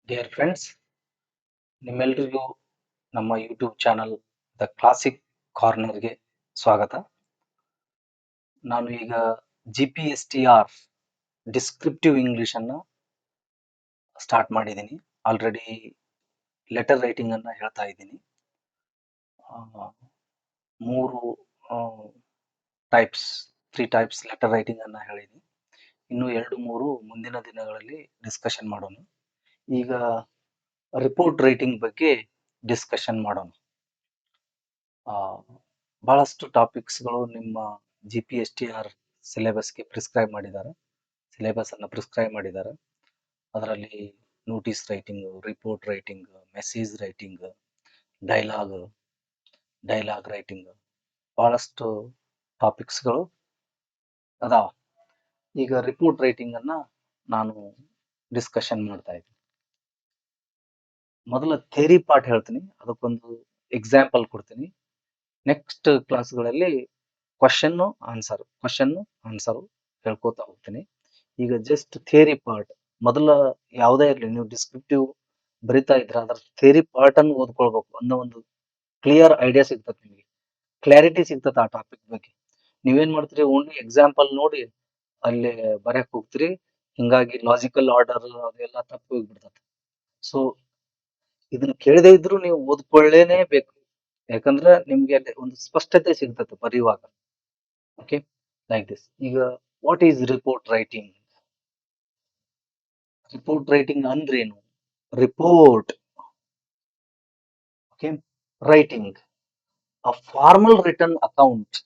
Dear friends, ನಿಮ್ಮೆಲ್ರಿಗೂ ನಮ್ಮ YouTube channel the classic ಕಾರ್ನರ್ಗೆ ಸ್ವಾಗತ. ನಾನು ಈಗ GPSTR ಡಿಸ್ಕ್ರಿಪ್ಟಿವ್ ಇಂಗ್ಲಿಷ್ ಅನ್ನ ಸ್ಟಾರ್ಟ್ ಮಾಡಿದ್ದೀನಿ. ಆಲ್ರೆಡಿ ಲೆಟರ್ ರೈಟಿಂಗ್ ಅನ್ನ ಹೇಳ್ತಾ ಇದ್ದೀನಿ. ಮೂರು ತ್ರೀ ಟೈಪ್ಸ್ ಲೆಟರ್ ರೈಟಿಂಗ್ ಅನ್ನ ಹೇಳಿದ್ದೀನಿ. ಇನ್ನು 2-3 ಮುಂದಿನ ದಿನಗಳಲ್ಲಿ ಡಿಸ್ಕಷನ್ ಮಾಡೋಣ. ಈಗ ರಿಪೋರ್ಟ್ ರೈಟಿಂಗ್ ಬಗ್ಗೆ ಡಿಸ್ಕಷನ್ ಮಾಡೋಣ. ಬಹಳಷ್ಟು ಟಾಪಿಕ್ಸ್ಗಳು ನಿಮ್ಮ GPSTR ಸಿಲೆಬಸ್ಗೆ ಸಿಲೆಬಸ್ ಅನ್ನ ಪ್ರಿಸ್ಕ್ರೈಬ್ ಮಾಡಿದ್ದಾರೆ. ಅದರಲ್ಲಿ notice writing, report writing, message writing, dialogue writing, ಬಹಳಷ್ಟು ಟಾಪಿಕ್ಸ್ಗಳು ಅದಾವ. ಈಗ ರಿಪೋರ್ಟ್ ರೈಟಿಂಗ್ ಅನ್ನ ನಾನು ಡಿಸ್ಕಷನ್ ಮಾಡ್ತಾ ಇದ್ದೀನಿ. ಮೊದಲ ಥಿಯರಿ ಪಾರ್ಟ್ ಹೇಳ್ತೀನಿ, ಅದಕ್ಕೊಂದು ಎಕ್ಸಾಂಪಲ್ ಕೊಡ್ತೀನಿ. ನೆಕ್ಸ್ಟ್ ಕ್ಲಾಸ್ಗಳಲ್ಲಿ ಕ್ವಶನ್ ಆನ್ಸರ್ ಹೇಳ್ಕೋತಾ ಹೋಗ್ತೀನಿ. ಈಗ ಜಸ್ಟ್ ಥಿಯರಿ ಪಾರ್ಟ್. ಮೊದಲ ಯಾವುದೇ ಇರಲಿ, ನೀವು ಡಿಸ್ಕ್ರಿಪ್ಟಿವ್ ಬರಿತಾ ಇದ್ರ ಅದ್ರ ಥಿಯರಿ ಪಾರ್ಟ್ ಅನ್ನು ಓದ್ಕೊಳ್ಬೇಕು ಅನ್ನೋ ಒಂದು ಕ್ಲಿಯರ್ ಐಡಿಯಾ ಸಿಗ್ತದೆ, ನಿಮಗೆ ಕ್ಲಾರಿಟಿ ಸಿಗ್ತದೆ ಆ ಟಾಪಿಕ್ ಬಗ್ಗೆ. ನೀವೇನ್ ಮಾಡ್ತೀರಿ, ಓನ್ಲಿ ಎಕ್ಸಾಂಪಲ್ ನೋಡಿ ಅಲ್ಲಿ ಬರೆಯಕ್ ಹೋಗ್ತೀರಿ, ಹಿಂಗಾಗಿ ಲಾಜಿಕಲ್ ಆರ್ಡರ್ ಅದೆಲ್ಲ ತಪ್ಪು ಹೋಗ್ಬಿಡ್ತದೆ. ಸೊ ಇದನ್ನ ಕೇಳದೇ ಇದ್ರು ನೀವು ಓದ್ಕೊಳ್ಳೇನೆ ಬೇಕು, ಯಾಕಂದ್ರೆ ನಿಮ್ಗೆ ಒಂದು ಸ್ಪಷ್ಟತೆ ಸಿಗ್ತದೆ ಬರೆಯುವಾಗ. Okay, like this. ಈಗ what is report writing? Report writing ಅಂದ್ರೇನು? Report, okay, writing a formal written account.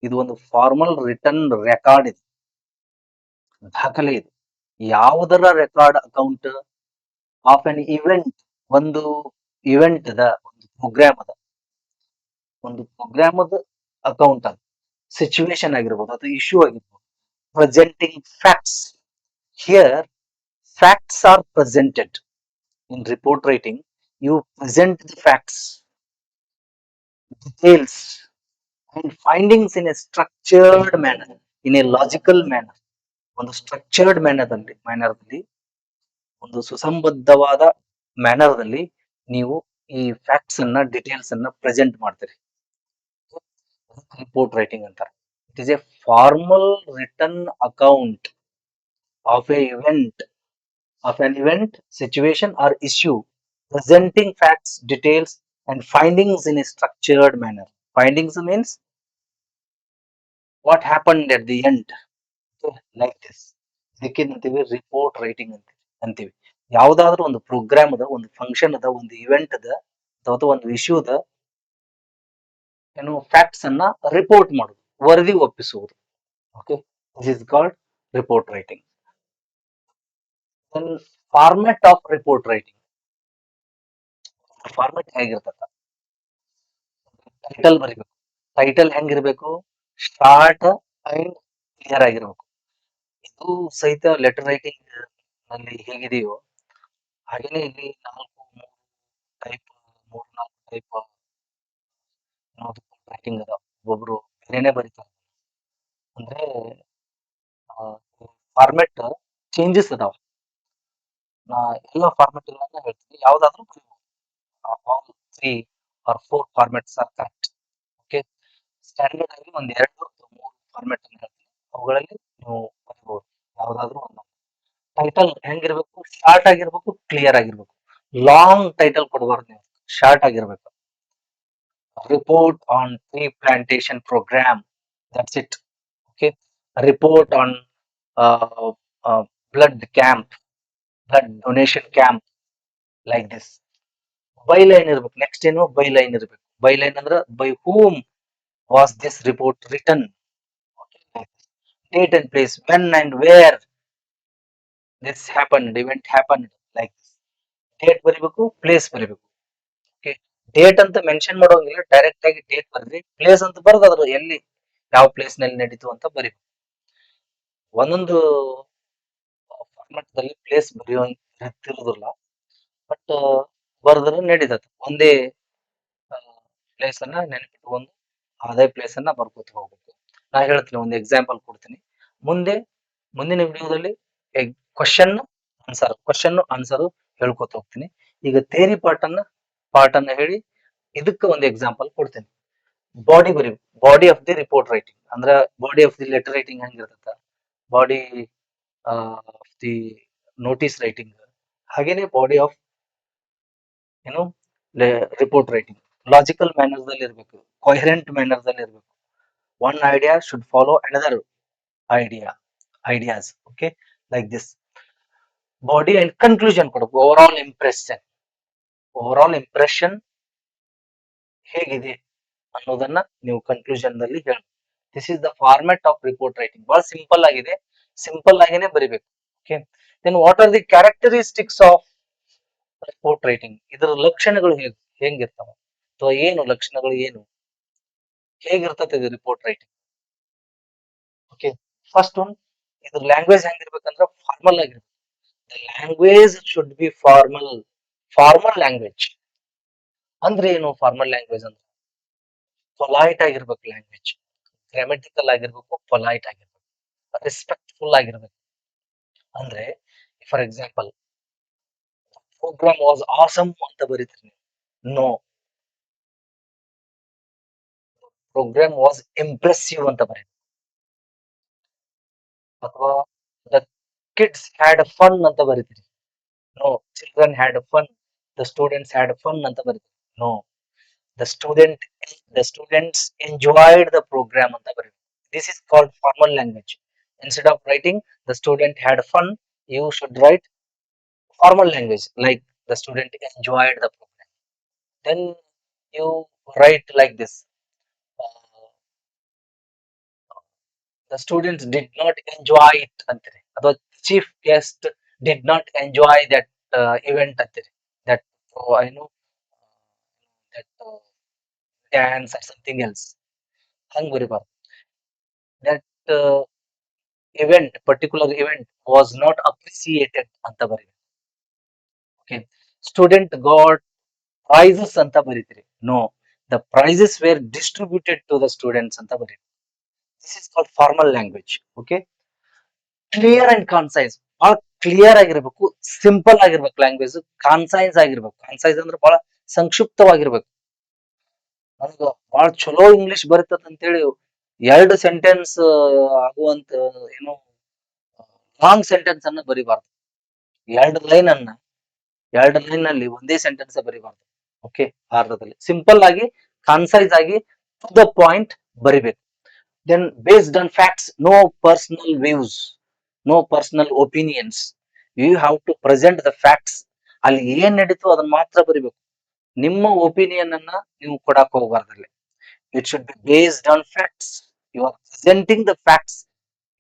ಇದು ಒಂದು ಫಾರ್ಮಲ್ ರಿಟರ್ನ್ ರೆಕಾರ್ಡ್, ಇದು ದಾಖಲೆ. ಇದು ಯಾವುದರ record? Account of an event. ಒಂದು ಇವೆಂಟ್ ಅದ, ಒಂದು ಪ್ರೋಗ್ರಾಮ್ ಅದ ಅಕೌಂಟ್ ಅದು. ಸಿಚುವೇಶನ್ ಆಗಿರ್ಬೋದು, ಅದು ಇಶ್ಯೂ ಆಗಿರ್ಬೋದು. Presenting facts. Here facts are presented. In report writing, you present the facts, details, and findings in a structured manner, in a logical manner. ಒಂದು structured ಮ್ಯಾನರ್ದಲ್ಲಿ, ಒಂದು ಸುಸಂಬದ್ಧವಾದ ಮ್ಯಾನರ್ದಲ್ಲಿ ನೀವು ಈ ಫ್ಯಾಕ್ಟ್ಸ್ ಅನ್ನ, ಡೀಟೇಲ್ಸ್ ಅನ್ನ ಪ್ರೆಸೆಂಟ್ ಮಾಡ್ತೀರಿ. ರಿಪೋರ್ಟ್ ರೈಟಿಂಗ್ ಅಂತಾರೆ. It is A formal written account of an event, situation, or issue, presenting facts, details, and findings in a structured manner. Findings means what happened at the end. Okay, like this. ಇದಕ್ಕೇನಂತೀವಿ? Report writing ಅಂತೀವಿ. ಯಾವುದಾದ್ರೂ ಒಂದು program ಅದ, ಒಂದು function ಅದ, ಒಂದು event ಅದ, ಅಥವಾ ಒಂದು ಇಶ್ಯೂ ಅದ, ಫ್ಯಾಕ್ಟ್ಸ್ ಅನ್ನ ರಿಪೋರ್ಟ್ ಮಾಡುದು, ವರದಿ ಒಪ್ಪಿಸುವುದು. Okay, this is called report writing. Format of report writing. Format ಹೇಗಿರ್ತದ? ಟೈಟಲ್ ಬರಿಬೇಕು. ಟೈಟಲ್ ಹೆಂಗಿರ್ಬೇಕು? ಶಾರ್ಟ್ ಅಂಡ್ ಕ್ಲಿಯರ್ ಆಗಿರ್ಬೇಕು. ಇದು ಸಹಿತ ಲೆಟರ್ ರೈಟಿಂಗ್ ನಲ್ಲಿ ಹೇಗಿದೆಯೋ ಹಾಗೇನೆ ಇಲ್ಲಿ 4-3 ಟೈಪ್ ರೈಟಿಂಗ್ ಅದಾವ. ಒಬ್ಬೊಬ್ರು ಬೇರೆನೆ ಬರೀತಾರೆ, ಅಂದ್ರೆ ಫಾರ್ಮೆಟ್ ಚೇಂಜಸ್ ಅದಾವ. ನಾ ಎಲ್ಲ ಫಾರ್ಮೆಟ್ ಗಳನ್ನ ಹೇಳ್ತೀನಿ, ಯಾವ್ದಾದ್ರು all 3 or 4 formats are correct. Okay, standard ಆಗಿ 2-3 ಫಾರ್ಮೆಟ್ ಅನ್ನು ಹೇಳ್ತೀನಿ, ಅವುಗಳಲ್ಲಿ ನೀವು ಬರೀಬಹುದು ಯಾವ್ದಾದ್ರು ಒಂದು. ಟೈಟಲ್ ಹೆಂಗಿರ್ಬೇಕು? ಶಾರ್ಟ್ ಆಗಿರ್ಬೇಕು, ಕ್ಲಿಯರ್ ಆಗಿರ್ಬೇಕು. ಲಾಂಗ್ ಟೈಟಲ್ ಕೊಡಬಾರ್ದು ನೀವು, ಶಾರ್ಟ್ ಆಗಿರ್ಬೇಕು. Report on tree plantation programme, that's it. Okay, report on blood donation camp, like this. By line ಇರ್ಬೇಕು. ನೆಕ್ಸ್ಟ್ ಏನು? ಬೈ ಲೈನ್ ಇರ್ಬೇಕು. ಬೈ ಲೈನ್ ಅಂದ್ರೆ by whom was this report written? Okay, date and place, when and where this happened, event happened, like this. Date ಬರಿಬೇಕು, place ಬರಿಬೇಕು. Okay, date ಅಂತ mention ಮಾಡೋಂಗಿಲ್ಲ, direct ಆಗಿ date ಬರ್ರಿ. Place ಅಂತ ಬರೆದು ಅದ್ರ ಎಲ್ಲಿ, ಯಾವ ಪ್ಲೇಸ್ ನಲ್ಲಿ ನಡೀತು ಅಂತ ಬರಿಬೇಕು. ಒಂದೊಂದು ಫಾರ್ಮೆಟ್ ದಲ್ಲಿ ಪ್ಲೇಸ್ ಬರೆಯೋದಿಲ್ಲ, ಬಟ್ ಬರೆದ್ರೆ ನಡೀತದೆ. ಒಂದೇ ಪ್ಲೇಸ್ ಅನ್ನ ನೆನಪಿಟ್ಕೊಂಡು ಅದೇ ಪ್ಲೇಸ್ ಅನ್ನ ಬರ್ಕೋತ ಹೋಗ್ಬೇಕು. ನಾ ಹೇಳ್ತೀನಿ, ಒಂದು ಎಕ್ಸಾಂಪಲ್ ಕೊಡ್ತೀನಿ. ಮುಂದಿನ ವಿಡಿಯೋದಲ್ಲಿ ಕ್ವಶನ್ ಆನ್ಸರ್ ಹೇಳ್ಕೊತ ಹೋಗ್ತೀನಿ. ಈಗ ಥಿಯರಿ ಪಾರ್ಟ್ ಅನ್ನ ಹೇಳಿ ಇದಕ್ಕೆ ಒಂದು ಎಕ್ಸಾಂಪಲ್ ಕೊಡ್ತೀನಿ. Body body of the report writing ಅಂದ್ರ body of the letter writing ಹೆಂಗಿರ್ತದ, body of the notice writing, ಹಾಗೇನೆ ಬಾಡಿ ಆಫ್ ಏನು ರಿಪೋರ್ಟ್ ರೈಟಿಂಗ್ ಲಾಜಿಕಲ್ ಮ್ಯಾನರ್ ದಲ್ಲಿ ಇರಬೇಕು, ಕೊಹರೆಂಟ್ ಮ್ಯಾನರ್ ದಲ್ಲಿ ಇರಬೇಕು. One idea should follow another ideas. Okay, like this. Body and conclusion ಕೊಡಬೇಕು. Overall impression ಹೇಗಿದೆ ಅನ್ನೋದನ್ನ ನೀವು ಕನ್ಕ್ಲೂಷನ್ ದಲ್ಲಿ ಹೇಳಿ. This is the format of report writing. ಬಹಳ ಸಿಂಪಲ್ ಆಗಿದೆ, ಸಿಂಪಲ್ ಆಗಿನೇ ಬರಿಬೇಕು. Okay, then what are the characteristics of report writing? ಇದರ ಲಕ್ಷಣಗಳು ಹೆಂಗಿರ್ತಾವ ಅಥವಾ ಏನು ಲಕ್ಷಣಗಳು, ಏನು ಹೇಗಿರ್ತದೆ ಇದು report writing? Okay, first one, ಇದ್ರ ಲ್ಯಾಂಗ್ವೇಜ್ ಹೆಂಗಿರ್ಬೇಕಂದ್ರ ಫಾರ್ಮಲ್ ಆಗಿರ್ಬೇಕು. The language should be formal language. ಅಂದ್ರೆ ಏನು ಫಾರ್ಮಲ್ ಲ್ಯಾಂಗ್ವೇಜ್ ಅಂದ್ರೆ? ಪೊಲೈಟ್ ಆಗಿರ್ಬೇಕು ಲ್ಯಾಂಗ್ವೇಜ್, ಗ್ರಾಮೆಟಿಕಲ್ ಆಗಿರ್ಬೇಕು, ಪೊಲೈಟ್ ಆಗಿರ್ಬೇಕು, ರೆಸ್ಪೆಕ್ಟ್ಫುಲ್ ಆಗಿರ್ಬೇಕು. ಅಂದ್ರೆ for example, programme was awesome ಅಂತ ಬರೀತೀರಿ, ನೋ, ಪ್ರೋಗ್ರಾಮ್ ವಾಸ್ ಇಂಪ್ರೆಸಿವ್ ಅಂತ ಬರೀ, ಅಥವಾ ದ ಕಿಡ್ಸ್ ಹ್ಯಾಡ್ ಫನ್ ಅಂತ ಬರೀತೀರಿ, no, children had fun, the students had fun ಅಂತ ಬರೀತೀರಿ, no, the students enjoyed the programme ಅಂತ ಬರೀತೀರಿ. This is called formal language. Instead of writing the student had fun, you should write formal language like the student enjoyed the program. Then you write like this: uh, the students did not enjoy it ಅಂತೀರಿ, ಅಥವಾ chief guest did not enjoy that event ಅಂತೀರಿ, that I know that dance or something else. Hang ಬರಿಬಾರ್ದು. That particular event was not appreciated ಅಂತ ಬರೀಬೇಕು. Okay, student got prizes ಅಂತ ಬರೀತೀರಿ, no, the prizes were distributed to the students ಅಂತ ಬರೀತೀರಿ. This is called formal language. Okay, clear and concise, ಬಹಳ clear ಆಗಿರ್ಬೇಕು, simple ಆಗಿರ್ಬೇಕು language, ಕಾನ್ಸೈಸ್ ಆಗಿರ್ಬೇಕು. ಕಾನ್ಸೈಸ್ ಅಂದ್ರೆ ಬಹಳ ಸಂಕ್ಷಿಪ್ತವಾಗಿರ್ಬೇಕು. ನಮ್ಗ ಬಹಳ ಚಲೋ ಇಂಗ್ಲಿಷ್ ಬರ್ತದ ಅಂತೇಳಿ 2 ಸೆಂಟೆನ್ಸ್ ಆಗುವಂತ ಏನು ಲಾಂಗ್ ಸೆಂಟೆನ್ಸ್ ಅನ್ನ ಬರಿಬಾರ್ದು. 2 ಲೈನ್ ನಲ್ಲಿ ಒಂದೇ ಸೆಂಟೆನ್ಸ್ ಬರಿಬಾರ್ದು. ಓಕೆ, ಭಾರತದಲ್ಲಿ ಸಿಂಪಲ್ ಆಗಿ, ಕಾನ್ಸೈಸ್ ಆಗಿ, ಟು ದ ಪಾಯಿಂಟ್ ಬರಿಬೇಕು. Then based on facts, no personal views, no personal opinions. You have to present the facts. ಅಲ್ಲಿ ಏನ್ ನಡೀತು ಅದನ್ನ ಮಾತ್ರ ಬರಿಬೇಕು. ನಿಮ್ಮ ಒಪಿನಿಯನ್ ಅನ್ನ ನೀವು ಕೊಡಕ್ ಹೋಗ್ಬಾರ್ದಲ್ಲಿ. It should be based on facts. You are presenting the facts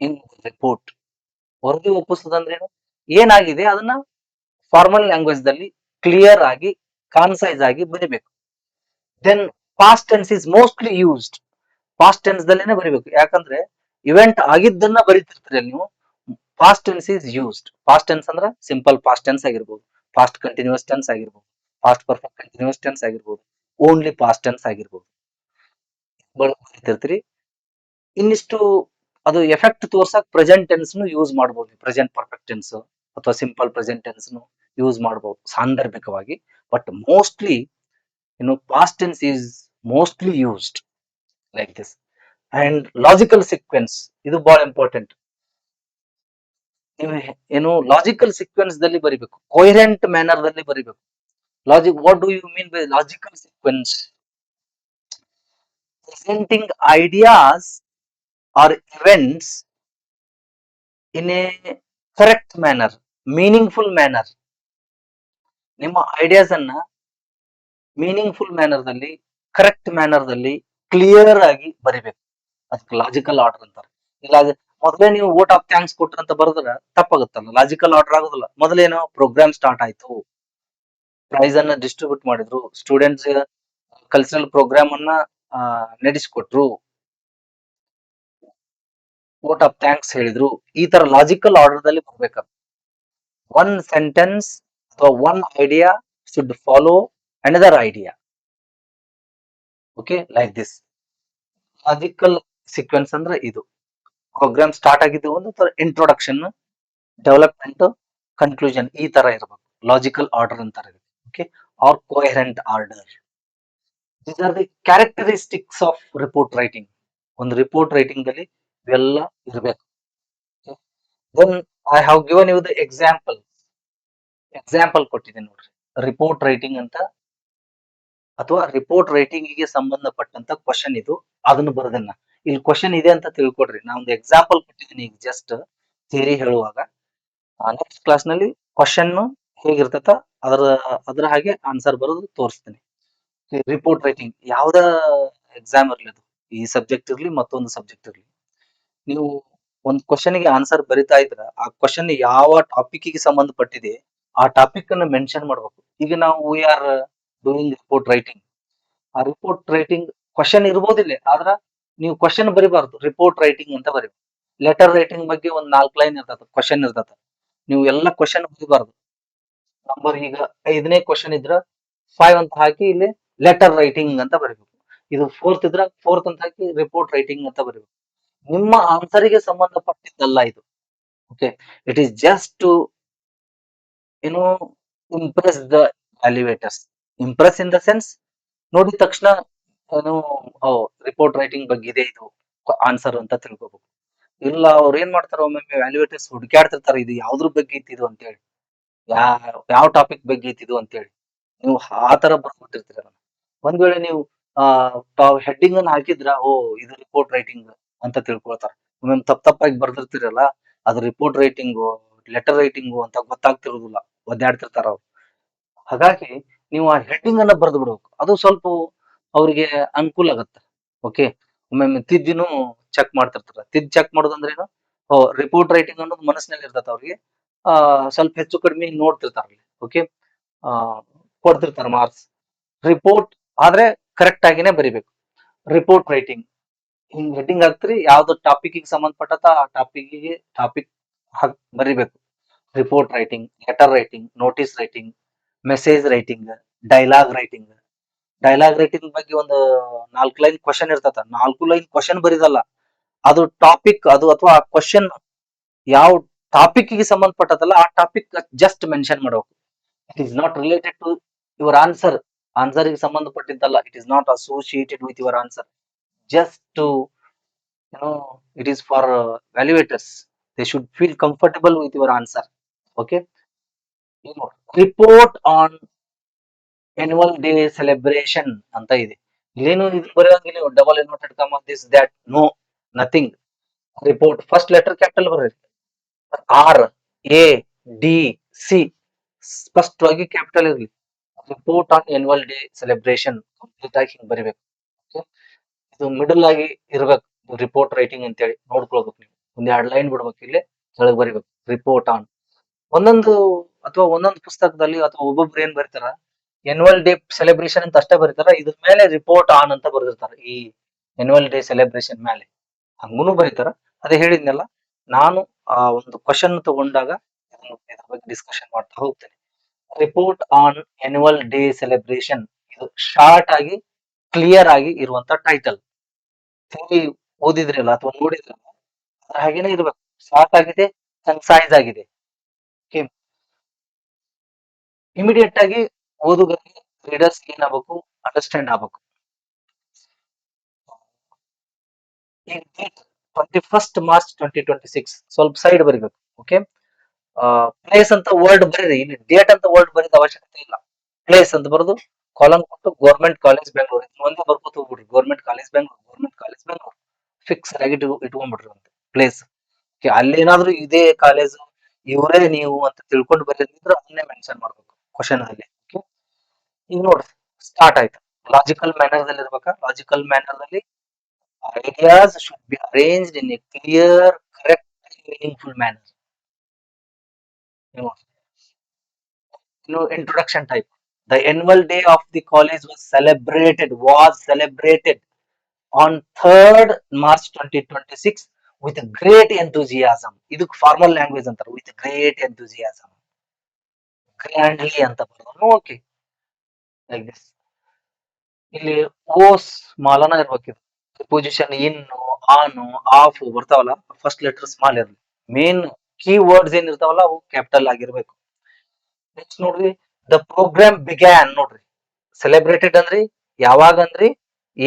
in report. ವರದಿ ಒಪ್ಪಿಸೋದಂದ್ರೆ ಏನಾಗಿದೆ ಅದನ್ನ ಫಾರ್ಮಲ್ ಲ್ಯಾಂಗ್ವೇಜ್ ದಲ್ಲಿ ಕ್ಲಿಯರ್ ಆಗಿ, ಕಾನ್ಸೈಸ್ ಆಗಿ ಬರಿಬೇಕು. Then past tense is mostly used. Past tense ದಲ್ಲೇನೆ ಬರಿಬೇಕು. ಯಾಕಂದ್ರೆ ಇವೆಂಟ್ ಆಗಿದ್ದನ್ನ ಬರಿತಿರ್ತೀರಿ ನೀವು. Past tense is used. Past tense ಅಂದ್ರೆ ಸಿಂಪಲ್ ಪಾಸ್ಟ್ ಟೆನ್ಸ್ ಆಗಿರ್ಬೋದು, ಪಾಸ್ಟ್ ಕಂಟಿನ್ಯೂಸ್ ಟೆನ್ಸ್ ಆಗಿರ್ಬೋದು, ಪಾಸ್ಟ್ ಪರ್ಫೆಕ್ಟ್ ಕಂಟಿನ್ಯೂಸ್ ಟೆನ್ಸ್ ಆಗಿರ್ಬೋದು, ಓನ್ಲಿ ಪಾಸ್ಟ್ ಟೆನ್ಸ್ ಆಗಿರ್ಬೋದು, ಬರಿತಿರ್ತೀರಿ. ಇನ್ನಿಷ್ಟು ಅದು ಎಫೆಕ್ಟ್ ತೋರ್ಸಕ್ ಪ್ರೆಸೆಂಟ್ ಟೆನ್ಸ್ ಯೂಸ್ ಮಾಡಬಹುದು. ಪ್ರೆಸೆಂಟ್ ಪರ್ಫೆಕ್ಟ್ ಟೆನ್ಸ್ ಅಥವಾ ಸಿಂಪಲ್ ಪ್ರೆಸೆಂಟ್ ಟೆನ್ಸ್ ಯೂಸ್ ಮಾಡಬಹುದು ಸಾಂದರ್ಭಿಕವಾಗಿ. But mostly past tense is mostly used like this. And logical sequence, ಇದು ಬಹಳ ಇಂಪಾರ್ಟೆಂಟ್. ನೀವು ಲಾಜಿಕಲ್ ಸೀಕ್ವೆನ್ಸ್ ದಲ್ಲಿ ಬರಿಬೇಕು, ಕೊಹರೆಂಟ್ ಮ್ಯಾನರ್ ದಲ್ಲಿ ಬರಿಬೇಕು. What do you mean by logical sequence? Presenting ideas or events in a correct manner, meaningful manner. ನಿಮ್ಮ ideas ಅನ್ನ meaningful manner ದಲ್ಲಿ, ಕರೆಕ್ಟ್ ಮ್ಯಾನರ್ ದಲ್ಲಿ ಕ್ಲಿಯರ್ ಆಗಿ ಬರಿಬೇಕು. ಅದಕ್ಕೆ ಲಾಜಿಕಲ್ ಆರ್ಡರ್ ಅಂತಾರೆ. ಇಲ್ಲ ಮೊದಲೇ ನೀವು ವೋಟ್ ಆಫ್ ಥ್ಯಾಂಕ್ಸ್ ಕೊಟ್ರ ಅಂತ ಬರೆದ್ರೆ ತಪ್ಪಾಗುತ್ತಲ್ಲ, ಲಾಜಿಕಲ್ ಆರ್ಡರ್ ಆಗೋದಿಲ್ಲ. ಮೊದಲೇನೋ ಪ್ರೋಗ್ರಾಮ್ ಸ್ಟಾರ್ಟ್ ಆಯ್ತು, ಪ್ರೈಸ್ ಅನ್ನ ಡಿಸ್ಟ್ರಿಬ್ಯೂಟ್ ಮಾಡಿದ್ರು, ಸ್ಟೂಡೆಂಟ್ಸ್ ಕಲ್ಚರಲ್ ಪ್ರೋಗ್ರಾಮ್ ಅನ್ನ ನಡೆಸಿಕೊಟ್ರು, ವೋಟ್ ಆಫ್ ಥ್ಯಾಂಕ್ಸ್ ಹೇಳಿದ್ರು. ಈ ತರ ಲಾಜಿಕಲ್ ಆರ್ಡರ್ ದಲ್ಲಿ ಬರ್ಬೇಕು. ಒನ್ ಸೆಂಟೆನ್ಸ್ ಅಥವಾ one idea should follow another idea. Okay, like this. Logical sequence ಅಂದ್ರೆ ಇದು. ಪ್ರೋಗ್ರಾಮ್ ಸ್ಟಾರ್ಟ್ ಆಗಿದ್ದು ಒಂದು ಇಂಟ್ರೊಡಕ್ಷನ್, ಡೆವಲಪ್ಮೆಂಟ್, ಕನ್ಕ್ಲೂಷನ್, ಈ ತರ ಇರಬೇಕು. ಲಾಜಿಕಲ್ ಆರ್ಡರ್ ಅಂತಾರೆ. Okay, or coherent order. These are the characteristics of report writing. ಒಂದು ರಿಪೋರ್ಟ್ ರೈಟಿಂಗ್ ಅಲ್ಲಿ ಇವೆಲ್ಲ ಇರಬೇಕು. Then I have given you the example ಕೊಟ್ಟಿದ್ದೀನಿ ನೋಡ್ರಿ. ರಿಪೋರ್ಟ್ ರೈಟಿಂಗ್ ಅಂತ, ಅಥವಾ ರಿಪೋರ್ಟ್ ರೈಟಿಂಗ್ ಗೆ ಸಂಬಂಧಪಟ್ಟಂತ ಕ್ವಶನ್ ಇದು, ಅದನ್ನು ಬರೋದನ್ನ ಇಲ್ಲಿ ಕ್ವಶನ್ ಇದೆ ಅಂತ ತಿಳ್ಕೊಡ್ರಿ. ನಾ ಒಂದು ಎಕ್ಸಾಂಪಲ್ ಕೊಟ್ಟಿದ್ದೀನಿ ಈಗ ಜಸ್ಟ್ ಥಿಯರಿ ಹೇಳುವಾಗ. ನೆಕ್ಸ್ಟ್ ಕ್ಲಾಸ್ ನಲ್ಲಿ ಕ್ವಶನ್ ಹೇಗಿರ್ತತ ಅದರ ಅದ್ರ ಹಾಗೆ ಆನ್ಸರ್ ಬರೋದು ತೋರಿಸ್ತೀನಿ. ರಿಪೋರ್ಟ್ ರೈಟಿಂಗ್ ಯಾವ್ದ ಎಕ್ಸಾಮ್ ಇರ್ಲಿ, ಅದು ಈ ಸಬ್ಜೆಕ್ಟ್ ಇರ್ಲಿ ಮತ್ತೊಂದು ಸಬ್ಜೆಕ್ಟ್ ಇರ್ಲಿ, ನೀವು ಒಂದು ಕ್ವಶನ್ ಗೆ ಆನ್ಸರ್ ಬರಿತಾ ಇದ್ರ ಆ ಕ್ವಶನ್ ಯಾವ ಟಾಪಿಕ್ ಗೆ ಸಂಬಂಧಪಟ್ಟಿದೆ ಆ ಟಾಪಿಕ್ ಅನ್ನು ಮೆನ್ಷನ್ ಮಾಡ್ಬೇಕು. ಈಗ ನಾವು we are doing report writing. ಆ ರಿಪೋರ್ಟ್ ರೈಟಿಂಗ್ ಕ್ವಶನ್ ಇರ್ಬೋದಿಲ್ಲ, ಆದ್ರ ನೀವು ಕ್ವಶನ್ ಬರಿಬಾರ್ದು, ರಿಪೋರ್ಟ್ ರೈಟಿಂಗ್ ಅಂತ ಬರೀಬೇಕು. ಲೆಟರ್ ರೈಟಿಂಗ್ ಬಗ್ಗೆ ಒಂದ್ 4 ಲೈನ್ ಇರ್ತದ, ಕ್ವಶನ್ ಇರ್ತದ, ನೀವು ಎಲ್ಲ ಕ್ವಶನ್ ಬರಿಬಾರ್ದು. ನಂಬರ್ ಈಗ 5ನೇ ಕ್ವಶನ್ ಇದ್ರ 5 ಅಂತ ಹಾಕಿ ಇಲ್ಲಿ ಲೆಟರ್ ರೈಟಿಂಗ್ ಅಂತ ಬರೀಬೇಕು. ಇದು 4th ಇದ್ರ 4th ಅಂತ ಹಾಕಿ ರಿಪೋರ್ಟ್ ರೈಟಿಂಗ್ ಅಂತ ಬರೀಬೇಕು. ನಿಮ್ಮ ಆನ್ಸರ್ ಗೆ ಸಂಬಂಧಪಟ್ಟಿದ್ದಲ್ಲ ಇದು. Okay, it is just to ಏನೋ impress the valuators. Impress in the sense, ನೋಡಿದ ತಕ್ಷಣ ಏನು ರಿಪೋರ್ಟ್ ರೈಟಿಂಗ್ ಬಗ್ಗೆ ಇದೆ ಇದು ಆನ್ಸರ್ ಅಂತ ತಿಳ್ಕೊಬೇಕು. ಇಲ್ಲ ಅವ್ರು ಏನ್ ಮಾಡ್ತಾರ, ಒಮ್ಮೊಮ್ಮೆ ವ್ಯಾಲ್ಯೂಯೇಟರ್ಸ್ ಹುಡುಕ್ಯಾಡ್ತಿರ್ತಾರೆ ಇದು ಯಾವ್ದ್ರ ಬಗ್ಗೆ ಇತ್ತಿದು ಅಂತ ಹೇಳಿ, ಯಾವ ಟಾಪಿಕ್ ಬಗ್ಗೆ ಇತ್ತಿದು ಅಂತ ಹೇಳಿ. ನೀವು ಆ ತರ ಬರ್ಬಿಟ್ಟಿರ್ತೀರ. ಒಂದ್ ವೇಳೆ ನೀವು ಹೆಡ್ಡಿಂಗ್ ಅನ್ನ ಹಾಕಿದ್ರ, ಓ ಇದು ರಿಪೋರ್ಟ್ ರೈಟಿಂಗ್ ಅಂತ ತಿಳ್ಕೊಳ್ತಾರ. ಒಮ್ಮೊಮ್ಮೆ ತಪ್ಪಾಗಿ ಬರ್ದಿರ್ತೀರಲ್ಲ, ಅದು ರಿಪೋರ್ಟ್ ರೈಟಿಂಗು ಲೆಟರ್ ರೈಟಿಂಗು ಅಂತ ಗೊತ್ತಾಗ್ತಿರೋದಿಲ್ಲ, ಒದ್ದಾಡ್ತಿರ್ತಾರ ಅವ್ರು. ಹಾಗಾಗಿ ನೀವು ಆ ಹೆಡ್ಡಿಂಗ್ ಅನ್ನ ಬರೆದು ಬಿಡ್ಬೇಕು, ಅದು ಸ್ವಲ್ಪ ಅವ್ರಿಗೆ ಅನುಕೂಲ ಆಗತ್ತೆ. ಓಕೆ, ಒಮ್ಮೊಮ್ಮೆ ತಿದ್ದಿನೂ ಚೆಕ್ ಮಾಡ್ತಿರ್ತಾರ. ಚೆಕ್ ಮಾಡೋದಂದ್ರೆ ಏನು, ರಿಪೋರ್ಟ್ ರೈಟಿಂಗ್ ಅನ್ನೋದು ಮನಸ್ಸಿನಲ್ಲಿ ಇರ್ತದ ಅವ್ರಿಗೆ. ಸ್ವಲ್ಪ ಹೆಚ್ಚು ಕಡಿಮೆ ನೋಡ್ತಿರ್ತಾರ. ಓಕೆ, ಕೊಡ್ತಿರ್ತಾರ ಮಾರ್ಕ್ಸ್. ರಿಪೋರ್ಟ್ ಆದ್ರೆ ಕರೆಕ್ಟ್ ಆಗಿನೇ ಬರಿಬೇಕು. ರಿಪೋರ್ಟ್ ರೈಟಿಂಗ್ ಹಿಂಗ್ ಹೆಡ್ಡಿಂಗ್ ಹಾಕ್ತಿರಿ, ಯಾವ್ದು ಟಾಪಿಕ್ ಸಂಬಂಧಪಟ್ಟತ ಆ ಟಾಪಿಕ್ ಬರಿಬೇಕು. Report writing, letter writing, notice writing, message writing, dialogue writing. Dialogue writing ಬಗ್ಗೆ ಒಂದು 4 ಲೈನ್ ಕ್ವಶನ್ ಇರ್ತದ, 4 ಲೈನ್ ಕ್ವಶನ್ ಬರಿದಲ್ಲ, ಅದು ಟಾಪಿಕ್ ಅದು ಅಥವಾ ಆ ಕ್ವಶನ್ ಯಾವ ಟಾಪಿಕ್ ಗೆ ಸಂಬಂಧಪಟ್ಟದಲ್ಲ ಆ ಟಾಪಿಕ್ ಜಸ್ಟ್ ಮೆನ್ಷನ್ ಮಾಡಬೇಕು. It is not related to your answer. Answer ಗೆ ಸಂಬಂಧಪಟ್ಟಿದ್ದಲ್ಲ. It is not associated with your answer. Just to it is for evaluators. They should feel comfortable with your answer. Okay. Report on annual day celebration ಅಂತ ಇದೆ. ಇಲ್ಲೇನು ಇದು ಬರೆಯಂಗಿಲ್ಲ, double inverted comma this that, no, nothing. Report first letter capital R, A D C ಸಿ ಸ್ಪಷ್ಟವಾಗಿ capital ಇರಲಿ. Report on annual day celebration complete ಆಗಿ ಹಿಂಗ್ ಬರಿಬೇಕು. ಇದು ಮಿಡಲ್ ಆಗಿ ಇರ್ಬೇಕು ರಿಪೋರ್ಟ್ ರೈಟಿಂಗ್ ಅಂತ ಹೇಳಿ ನೋಡ್ಕೊಳ್ಬೇಕು. ನೀವು ಒಂದ್ 2 ಲೈನ್ ಬಿಡ್ಬೇಕು, ಇಲ್ಲಿ ಕೆಳಗೆ ಬರಿಬೇಕು ರಿಪೋರ್ಟ್ ಆನ್. ಒಂದೊಂದು ಅಥವಾ ಒಂದೊಂದು ಪುಸ್ತಕದಲ್ಲಿ ಅಥವಾ ಒಬ್ಬೊಬ್ರು ಏನ್ ಬರೀತಾರ, ಆನ್ಯುವಲ್ ಡೇ ಸೆಲೆಬ್ರೇಷನ್ ಅಂತ ಅಷ್ಟೇ ಬರೀತಾರ, ಇದ್ರ ಮೇಲೆ ರಿಪೋರ್ಟ್ ಆನ್ ಅಂತ ಬರ್ದಿರ್ತಾರ. ಈ ಆನ್ಯುವಲ್ ಡೇ ಸೆಲೆಬ್ರೇಷನ್ ಮೇಲೆ ಹಂಗೂನು ಬರೀತಾರ. ಅದೇ ಹೇಳಿದ್ನಲ್ಲ, ನಾನು ಆ ಒಂದು ಕ್ವಶನ್ ತಗೊಂಡಾಗ ಇದ್ರ ಬಗ್ಗೆ ಡಿಸ್ಕಷನ್ ಮಾಡ್ತಾ ಹೋಗ್ತೇನೆ. Report on annual day celebration, ಇದು ಶಾರ್ಟ್ ಆಗಿ ಕ್ಲಿಯರ್ ಆಗಿ ಇರುವಂತ ಟೈಟಲ್. ಥಿಯರಿ ಓದಿದ್ರಲ್ಲ ಅಥವಾ ನೋಡಿದ್ರಲ್ಲ, ಹಾಗೇನೆ ಇರ್ಬೇಕು. ಶಾರ್ಟ್ ಆಗಿದೆ, ಕನ್ಸೈಸ್ ಆಗಿದೆ. ಇಮಿಡಿಯೇಟ್ ಆಗಿ ಓದುಗರಿಗೆ, ರೀಡರ್ಸ್ ಏನಾಗಬೇಕು, ಅಂಡರ್ಸ್ಟ್ಯಾಂಡ್ ಆಗ್ಬೇಕು. ಈಗ ಡೇಟ್ 21st March 2026 ಸ್ವಲ್ಪ ಸೈಡ್ ಬರಿಬೇಕು. ಓಕೆ, ಪ್ಲೇಸ್ ಅಂತ ವರ್ಡ್ ಬರೀರಿ, ಇಲ್ಲಿ ಡೇಟ್ ಅಂತ ವರ್ಡ್ ಬರೀದ ಅವಶ್ಯಕತೆ ಇಲ್ಲ. ಪ್ಲೇಸ್ ಅಂತ ಬರೆದು ಕಾಲಮ್ ಕೊಟ್ಟು ಗೌರ್ಮೆಂಟ್ ಕಾಲೇಜ್ ಬೆಂಗಳೂರು ಒಂದೇ ಬರ್ಕೋತ ಹೋಗ್ಬಿಡ್ರಿ. ಗೌರ್ಮೆಂಟ್ ಕಾಲೇಜ್ ಬೆಂಗಳೂರು ಫಿಕ್ಸ್ ಆಗಿ ಇಟ್ಕೊಂಡ್ಬಿಡ್ರಿ ಅಂತ ಪ್ಲೇಸ್. ಅಲ್ಲೇನಾದ್ರೂ ಇದೇ ಕಾಲೇಜ್ ಇವರೇ ನೀವು ಅಂತ ತಿಳ್ಕೊಂಡು ಬರೆದಿದ್ರೆ ಅದನ್ನೇ ಮೆನ್ಷನ್ ಮಾಡ್ಬೇಕು ಕ್ವಶನ್ ಅಲ್ಲಿ. ಈಗ ನೋಡ್ರಿ, ಸ್ಟಾರ್ಟ್ ಆಯ್ತು. ಲಾಜಿಕಲ್ ಮ್ಯಾನರ್ ದಲ್ಲಿ ಇರ್ಬೇಕಾ, ಲಾಜಿಕಲ್ ಮ್ಯಾನರ್ ದಲ್ಲಿ ideas should be arranged in a clear, correct, meaningful manner. Introduction type. The annual day of the college was celebrated on 3rd March 2026 with great enthusiasm. ಇದಕ್ಕೆ formal language ಅಂತಾರೆ, with great enthusiasm. Grandly ಅಂತ ಬರೋದು. Okay, like this. ಇಲ್ಲಿ ಓಸ್ ಮಾಲನ ಇರ್ಬೇಕಿದು. Position in, on, of ಬರ್ತಾವಲ್ಲ, first letter small ಇರಲಿ. ಮೇನ್ ಕೀ ವರ್ಡ್ಸ್ ಏನ್ ಇರ್ತಾವಲ್ಲ ಅವು ಕ್ಯಾಪಿಟಲ್ ಆಗಿರ್ಬೇಕು. ನೆಕ್ಸ್ಟ್ ನೋಡ್ರಿ, ದ ಪ್ರೋಗ್ರಾಮ್ ಬಿಗ್ಯಾನ್ ನೋಡ್ರಿ. ಸೆಲೆಬ್ರೇಟೆಡ್ ಅಂದ್ರಿ ಯಾವಾಗ ಅಂದ್ರಿ,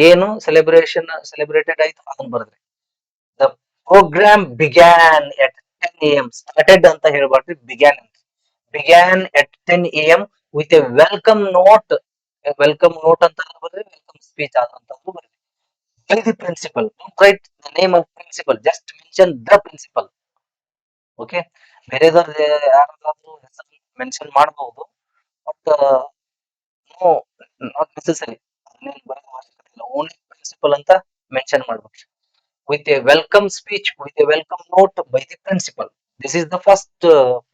ಏನು ಸೆಲೆಬ್ರೇಟೆಡ್ ಆಯ್ತು ಅದನ್ನ ಬರ್ದ್ರಿ. The programme began at 10 AM. Started ಅಂತ ಹೇಳ್ಬಾರ್ದ್ರಿ, ಬಿಗ್ಯಾನ್ ಅಂತ. Began at 10 AM with a welcome note. Welcome note ಅಂತ ಬರ್ರಿ, ವೆಲ್ಕಮ್ ಸ್ಪೀಚ್ ಅಂತ ಬರ್ರಿ. By the principal, don't write the name of principal, just mention the principal. Okay, ಬೇರೆದವ್ರ ಯಾರಾದ್ರೂ ಹೆಸರು ಮೆನ್ಷನ್ ಮಾಡಬಹುದು, ಬಟ್ ನೋ, ನಾಟ್ ನೆಸೆಸರಿ. ಅದನ್ನೇನು ಬರೋ ಅವಶ್ಯಕತೆ ಇಲ್ಲ. ಓನ್ಲಿ ಪ್ರಿನ್ಸಿಪಲ್ ಅಂತ ಮೆನ್ಷನ್ ಮಾಡ್ಬೇಕು. With a welcome speech, with a welcome note by the principal. This is the first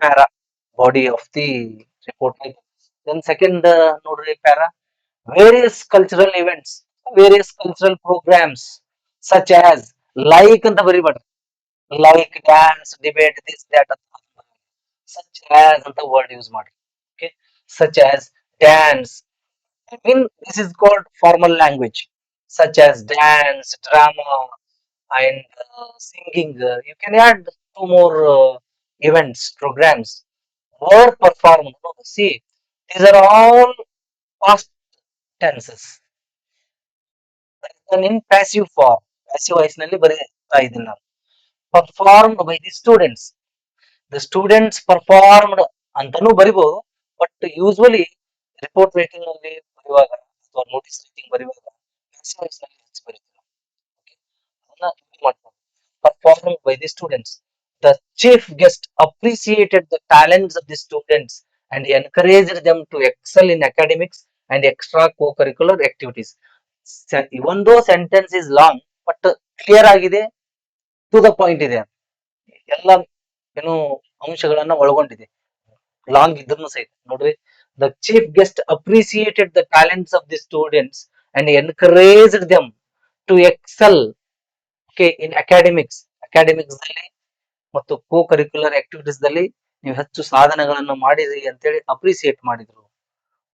para body of the report. Then second nodri para, various cultural events, various cultural programs such as, like anta baribadri, like dance, debate, this, that anta. Such as anta word use ಮಾಡಿ. Okay, such as dance. I mean, this is called formal language. Such as dance, drama, and singing. You can add two more events, programs, were performed. No, see, these are all past tenses. Written in passive form. Passive voice ನಲ್ಲಿ ಬರೀತಾ ಇದ್ದೀನಿ ನಾನು. Performed by the students. The students performed ಅಂತಾನೂ ಬರಿಬಹುದು, but usually report writing ನಲ್ಲಿ ಬರೆಯುವಾಗ ಅಥವಾ notice writing ಬರೆಯುವಾಗ passive voice ನಲ್ಲಿ ಹೆಚ್ಚು ಬರೀತೀವಿ. Okay, ಅದನ್ನ ಇದು ಮಾಡ್ತಾರೆ. Performed by the students. The chief guest appreciated the talents of the students and encouraged them to excel in academics and extra co-curricular activities. Even though sentence is long, but clear ಆಗಿದೆ, to the point ಇದೆ, ಎಲ್ಲ ಏನು ಅಂಶಗಳನ್ನ ಒಳಗೊಂಡಿದೆ. Long ಇದ್ರೂ ಸಹಿತ ನೋಡ್ರಿ, the chief guest appreciated the talents of the students and encouraged them to excel. Okay, in academics ದಲ್ಲಿ ಮತ್ತು ಕೋ ಕರಿಕ್ಯುಲರ್ ಆಕ್ಟಿವಿಟೀಸ್ ದಲ್ಲಿ ನೀವು ಹೆಚ್ಚು ಸಾಧನೆಗಳನ್ನು ಮಾಡಿರಿ ಅಂತೇಳಿ ಅಪ್ರಿಸಿಯೇಟ್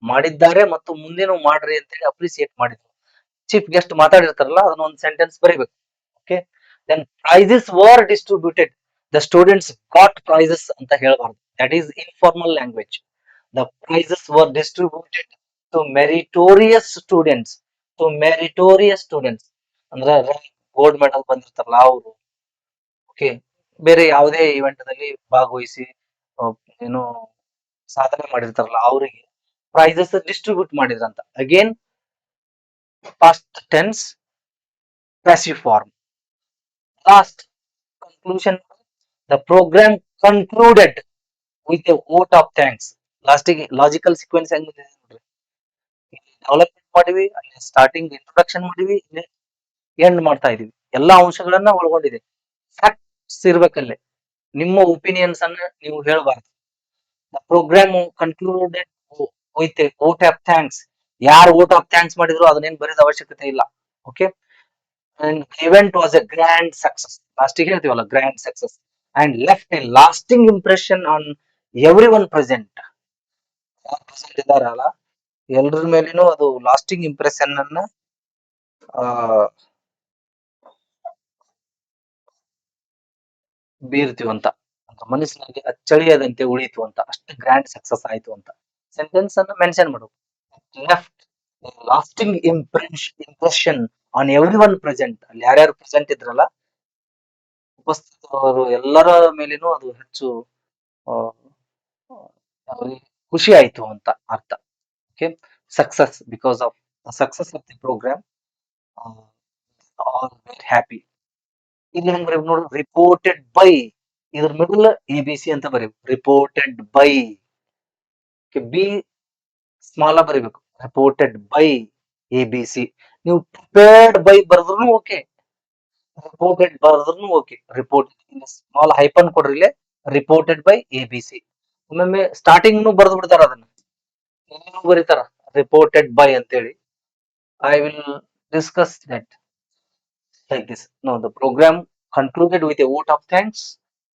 ಮಾಡಿದ್ದಾರೆ ಮತ್ತು ಮುಂದೇನು ಮಾಡ್ರಿ ಅಂತೇಳಿ ಅಪ್ರಿಸಿಯೇಟ್ ಮಾಡಿದ್ರು. ಚೀಫ್ ಗೆಸ್ಟ್ ಮಾತಾಡಿರ್ತಾರಲ್ಲ, ಅದನ್ನ ಒಂದು ಸೆಂಟೆನ್ಸ್ ಬರೀಬೇಕು. Okay, then prizes were distributed. The students got prizes ಅಂತ ಹೇಳ್ಬಾರ್ದು, that is informal language. The prizes were distributed to meritorious students. ಅಂದ್ರೆ ಗೋಲ್ಡ್ ಮೆಡಲ್ ಬಂದಿರ್ತಾರಲ್ಲ ಅವರು. ಓಕೆ, ಬೇರೆ ಯಾವುದೇ ಇವೆಂಟ್ ದಲ್ಲಿ ಭಾಗವಹಿಸಿ ಏನು ಸಾಧನೆ ಮಾಡಿರ್ತಾರಲ್ಲ ಅವರಿಗೆ ಪ್ರೈಸಸ್ ಡಿಸ್ಟ್ರಿಬ್ಯೂಟ್ ಮಾಡಿದ್ರಂತ. Again past tense, passive form. Last, conclusion. The program concluded with a vote of thanks. ಲಾಸ್ಟಿಗೆ ಲಾಜಿಕಲ್ ಸೀಕ್ವೆನ್ಸ್ ಹೆಂಗಿದೆ ನೋಡ್ರಿ. ಡೆವಲಪ್ಮೆಂಟ್ ಮಾಡಿವಿ, ಅಲ್ಲಿ ಸ್ಟಾರ್ಟಿಂಗ್ ಇಂಟ್ರೊಡಕ್ಷನ್ ಮಾಡಿವಿ, ಇಲ್ಲಿ ಎಂಡ್ ಮಾಡ್ತಾ ಇದೀವಿ. ಎಲ್ಲಾ ಅಂಶಗಳನ್ನ ಒಳಗೊಂಡಿದೆ. ಫ್ಯಾಕ್ಟ್ಸ್ ಇರ್ಬೇಕಲ್ಲೇ, ನಿಮ್ಮ ಒಪಿನಿಯನ್ಸ್ ಅನ್ನ ನೀವು ಹೇಳ್ಬಾರ್ದು. The programme concluded with a vote of thanks. ಯಾರು ವೋಟ್ ಆಫ್ ಥ್ಯಾಂಕ್ಸ್ ಮಾಡಿದ್ರು ಅದನ್ನೇನು ಬರೆದ ಅವಶ್ಯಕತೆ ಇಲ್ಲ. Okay, and the event was a grand success. ಲಾಸ್ಟಿಗೆ ಹೇಳ್ತೀವಲ್ಲ, grand success, and left a lasting impression on everyone present. ಯಾರು ಪ್ರೆಸೆಂಟ್ ಇದ್ದಾರಲ್ಲ ಎಲ್ಲರ ಮೇಲೇನು ಅದು ಲಾಸ್ಟಿಂಗ್ ಇಂಪ್ರೆಷನ್ ಅನ್ನ ಆ, ಬೀರ್ತೀವಂತ, ಅಂತ ಮನಸ್ಸಿನಲ್ಲಿ ಅಚ್ಚಳಿಯದಂತೆ ಉಳಿತು ಅಂತ, ಅಷ್ಟು ಗ್ರ್ಯಾಂಡ್ ಸಕ್ಸಸ್ ಆಯ್ತು ಅಂತ ಸೆಂಟೆನ್ಸ್ ಅನ್ನ ಮೆನ್ಷನ್ ಮಾಡೋದು. Left lasting impression on every one present. ಅಲ್ಲಿ ಯಾರ್ಯಾರು ಪ್ರೆಸೆಂಟ್ ಇದ್ರಲ್ಲ, ಉಪಸ್ಥಿತರು ಎಲ್ಲರ ಮೇಲೇನು ಅದು ಹೆಚ್ಚು ಆ, ಅವ್ರಿಗೆ ಖುಷಿ ಆಯ್ತು ಅಂತ ಅರ್ಥ. Okay, success, because of success of the programme, all very happy. ಇಲ್ಲಿ ಹೆಂಗ್ ಬರೀ ನೋಡಿ, ರಿಪೋರ್ಟೆಡ್ ಬೈ, ಇದ್ರ ಮಿಡಲ್ ABC ಅಂತ ಬರೀಬೇಕು. ರಿಪೋರ್ಟೆಡ್ ಬೈ, ಬಿ ಸ್ಮಾಲ್ ಬರೀಬೇಕು. Reported by ABC. ನೀವು ಪ್ರಿಪೇರ್ಡ್ ಬೈ ಬರೆದ್ರು ಓಕೆ, ರಿಪೋರ್ಟೆಡ್ ಬರೆದ್ರು ಓಕೆ. ರಿಪೋರ್ಟ್ ಸ್ಮಾಲ್ ಹೈಪನ್ ಕೊಡ್ರಿ ಇಲ್ಲೇ, ರಿಪೋರ್ಟೆಡ್ ಬೈ ABC. ಒಮ್ಮೊಮ್ಮೆ ಸ್ಟಾರ್ಟಿಂಗ್ ಬರೆದು ಬಿಡ್ತಾರ, ಅದನ್ನ ಇಲ್ಲಿನೂ ಬರೀತಾರ ರಿಪೋರ್ಟೆಡ್ ಬೈ ಅಂತೇಳಿ. I will discuss that like this. No, the program concluded with a vote of thanks.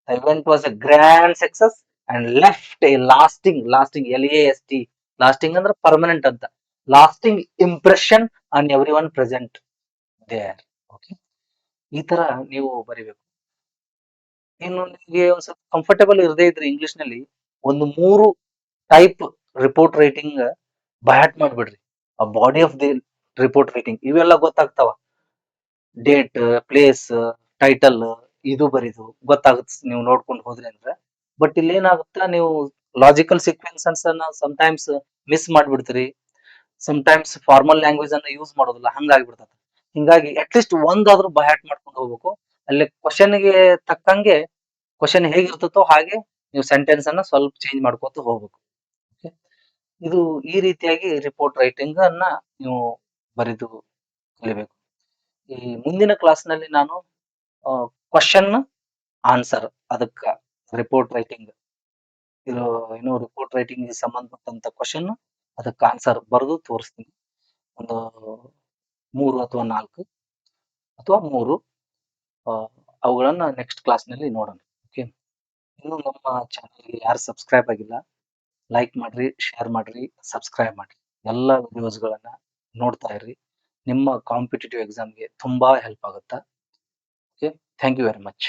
The event was a grand success and left a lasting, LAST, lasting ಅಂದ್ರೆ permanent ಅಂತ, lasting impression on everyone present there. Okay, ಈ ತರ ನೀವು ಬರಿಬೇಕು. ಇನ್ನು ನಿಮಗೆ ಒಂದ್ ಸ್ವಲ್ಪ ಕಂಫರ್ಟಬಲ್ ಇರದೇ ಇದ್ರೆ ಇಂಗ್ಲಿಷ್ ನಲ್ಲಿ ಒಂದು 3 ಟೈಪ್ ರಿಪೋರ್ಟ್ ರೈಟಿಂಗ್ ಬಯಾಟ್ ಮಾಡ್ಬಿಡ್ರಿ. ಆ body of the report writing ಇವೆಲ್ಲ ಗೊತ್ತಾಗ್ತಾವ. ಡೇಟ್, ಪ್ಲೇಸ್, ಟೈಟಲ್ ಇದು ಬರೀದು ಗೊತ್ತಾಗುತ್ತೆ ನೀವು ನೋಡ್ಕೊಂಡು ಹೋದ್ರಿ ಅಂದ್ರೆ. ಬಟ್ ಇಲ್ಲಿ ಏನಾಗುತ್ತಾ, ನೀವು ಲಾಜಿಕಲ್ ಸೀಕ್ವೆನ್ಸಸ್ ಅನ್ನ ಸಮಟೈಮ್ಸ್ ಮಿಸ್ ಮಾಡ್ಬಿಡ್ತೀರಿ. ಸಮಟೈಮ್ಸ್ ಫಾರ್ಮಲ್ ಲ್ಯಾಂಗ್ವೇಜ್ ಅನ್ನ ಯೂಸ್ ಮಾಡೋದಿಲ್ಲ, ಹಂಗಾಗ್ಬಿಡ್ತದೆ. ಹಿಂಗಾಗಿ ಅಟ್ಲೀಸ್ಟ್ ಒಂದಾದ್ರೂ ಬಯಾಟ್ ಮಾಡ್ಕೊಂಡು ಹೋಗ್ಬೇಕು. ಅಲ್ಲಿ ಕ್ವಶನ್ ಗೆ ತಕ್ಕಂಗೆ ಕ್ವಶನ್ ಹೇಗಿರ್ತತೋ ಹಾಗೆ ನೀವು ಸೆಂಟೆನ್ಸ್ ಅನ್ನ ಸ್ವಲ್ಪ ಚೇಂಜ್ ಮಾಡ್ಕೊತ ಹೋಗ್ಬೇಕು. Okay? ಇದು ಈ ರೀತಿಯಾಗಿ ರಿಪೋರ್ಟ್ ರೈಟಿಂಗ್ ಅನ್ನ ನೀವು ಬರೆದು ಕಲಿಬೇಕು. ಈ ಮುಂದಿನ ಕ್ಲಾಸ್ ನಲ್ಲಿ ನಾನು ಕ್ವಶನ್ ಆನ್ಸರ್ ಅದಕ್ಕ ರಿಪೋರ್ಟ್ ರೈಟಿಂಗ್ ಇದು ಏನು ರಿಪೋರ್ಟ್ ರೈಟಿಂಗ್ ಸಂಬಂಧಪಟ್ಟಂತ ಕ್ವಶನ್ ಅದಕ್ಕೆ ಆನ್ಸರ್ ಬರೆದು ತೋರಿಸ್ತೀನಿ. ಒಂದು 3 ಅಥವಾ 4 ಅಥವಾ 3 ಅವುಗಳನ್ನ ನೆಕ್ಸ್ಟ್ ಕ್ಲಾಸ್ ನಲ್ಲಿ ನೋಡೋಣ. ಓಕೆ, ಇನ್ನು ನಮ್ಮ ಚಾನಲ್ಗೆ ಯಾರು ಸಬ್ಸ್ಕ್ರೈಬ್ ಆಗಿಲ್ಲ, ಲೈಕ್ ಮಾಡ್ರಿ, ಶೇರ್ ಮಾಡ್ರಿ, ಸಬ್ಸ್ಕ್ರೈಬ್ ಮಾಡ್ರಿ. ಎಲ್ಲ ವಿಡಿಯೋಸ್ಗಳನ್ನ ನೋಡ್ತಾ ಇರ್ರಿ. ನಿಮ್ಮ ಕಾಂಪಿಟೇಟಿವ್ ಎಕ್ಸಾಮ್ಗೆ ತುಂಬಾ ಹೆಲ್ಪ್ ಆಗುತ್ತೆ. Okay, thank you very much.